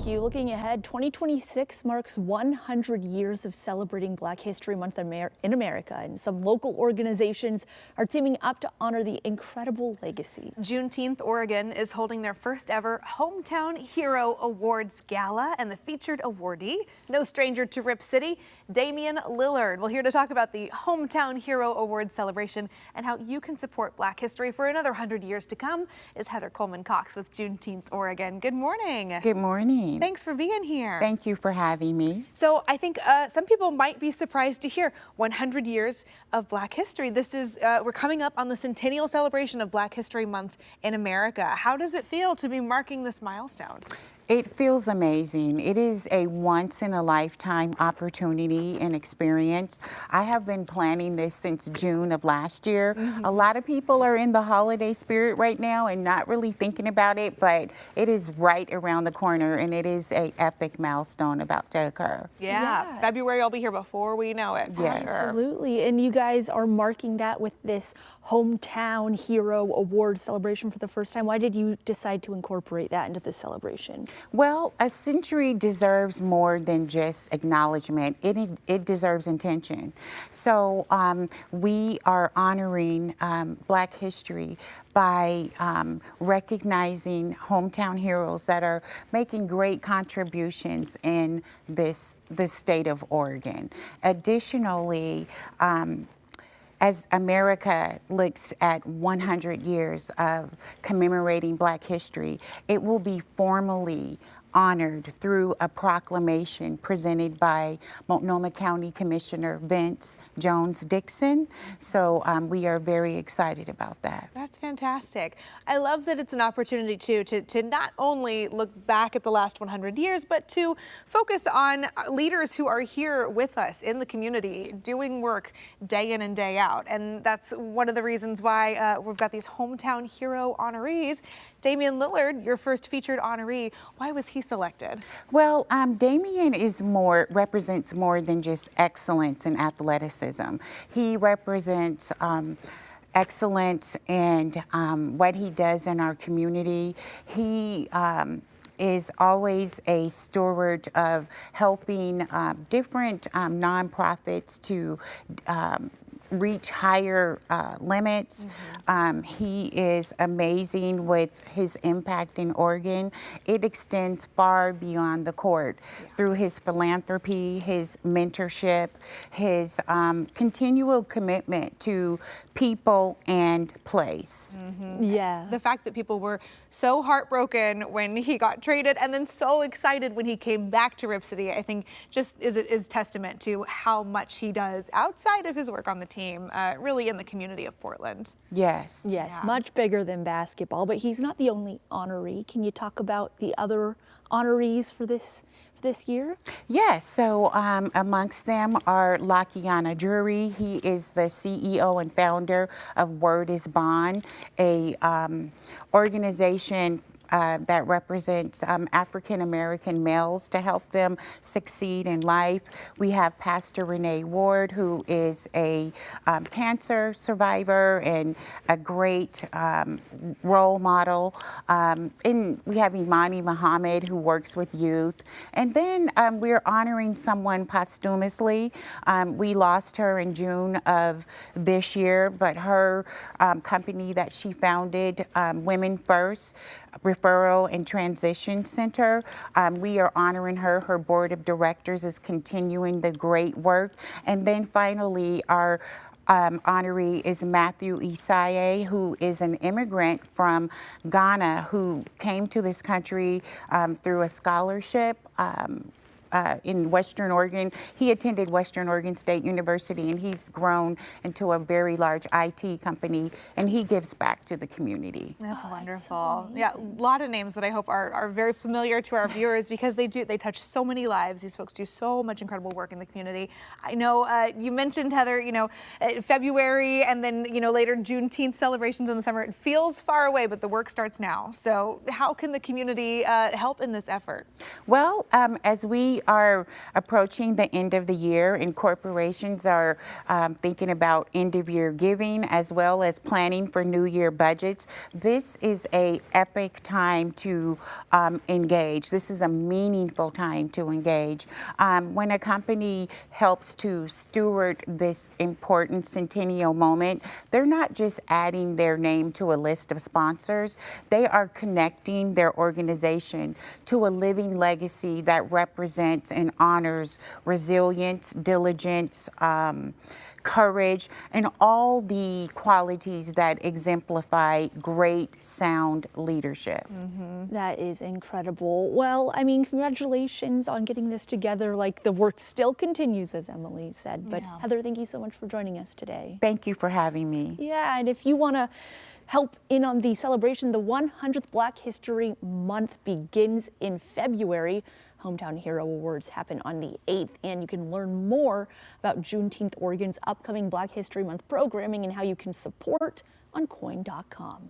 Thank you. Looking ahead, 2026 marks 100 years of celebrating Black History Month in America, and some local organizations are teaming up to honor the incredible legacy. Juneteenth, Oregon is holding their first ever Hometown Hero Awards Gala, and the featured awardee, no stranger to Rip City, Damian Lillard. Well, here to talk about the Hometown Hero Awards celebration and how you can support Black history for another 100 years to come is Heather Coleman-Cox with Juneteenth, Oregon. Good morning. Good morning. Thanks for being here. Thank you for having me. So I think some people might be surprised to hear 100 years of Black history. This is, we're coming up on the Centennial celebration of Black History Month in America. How does it feel to be marking this milestone? It feels amazing. It is a once-in-a-lifetime opportunity and experience. I have been planning this since June of last year. A lot of people are in the holiday spirit right now and not really thinking about it, but it is right around the corner, and it is an epic milestone about to occur. Yeah. February will be here before we know it. Yes. Sure. Absolutely. And you guys are marking that with this Hometown Hero Award celebration for the first time. Why did you decide to incorporate that into this celebration? Well, a century deserves more than just acknowledgement. It deserves intention. So we are honoring Black history by recognizing hometown heroes that are making great contributions in the state of Oregon. Additionally, as America looks at 100 years of commemorating Black history, it will be formally honored through a proclamation presented by Multnomah County Commissioner Vince Jones-Dixon. So we are very excited about that. That's fantastic. I love that it's an opportunity to not only look back at the last 100 years, but to focus on leaders who are here with us in the community doing work day in and day out. And that's one of the reasons why we've got these Hometown Hero honorees. Damian Lillard, your first featured honoree, why was he selected? Well, Damian represents more than just excellence in athleticism. He represents excellence and what he does in our community. He is always a steward of helping different nonprofits to reach higher limits. He is amazing with his impact in Oregon. It extends far beyond the court through his philanthropy, his mentorship, his continual commitment to people and place. Yeah. The fact that people were so heartbroken when he got traded and then so excited when he came back to Rip City, I think just is testament to how much he does outside of his work on the team, really in the community of Portland. Yes, much bigger than basketball, but he's not the only honoree. Can you talk about the other honorees for this year? Yes, so amongst them are Lakiana Drury. He is the CEO and founder of Word is Bond, a organization that represents African-American males to help them succeed in life. We have Pastor Renee Ward, who is a cancer survivor and a great role model. And we have Imani Muhammad, who works with youth. And then we're honoring someone posthumously. We lost her in June of this year, but her company that she founded, Women First, Referral and Transition Center. We are honoring her. Her board of directors is continuing the great work. And then finally, our honoree is Matthew Isaye, who is an immigrant from Ghana who came to this country through a scholarship in Western Oregon. He attended Western Oregon State University, and he's grown into a very large IT company, and he gives back to the community. That's wonderful. Yeah, a lot of names that I hope are very familiar to our viewers because they touch so many lives. These folks do so much incredible work in the community. I know you mentioned, Heather, February and then, later Juneteenth celebrations in the summer. It feels far away, but the work starts now. So how can the community help in this effort? Well, as we are approaching the end of the year and corporations are thinking about end of year giving as well as planning for new year budgets, this is a epic time to engage. This is a meaningful time to engage. When a company helps to steward this important Centennial moment, they're not just adding their name to a list of sponsors, they are connecting their organization to a living legacy that represents and honors resilience, diligence, courage, and all the qualities that exemplify great, sound leadership. That is incredible. Well, I mean, congratulations on getting this together. Like, the work still continues, as Emily said. But Heather, thank you so much for joining us today. Thank you for having me. Yeah, and if you want to help in on the celebration, the 100th Black History Month begins in February. Hometown Hero Awards happen on the 8th, and you can learn more about Juneteenth Oregon's upcoming Black History Month programming and how you can support on coin.com.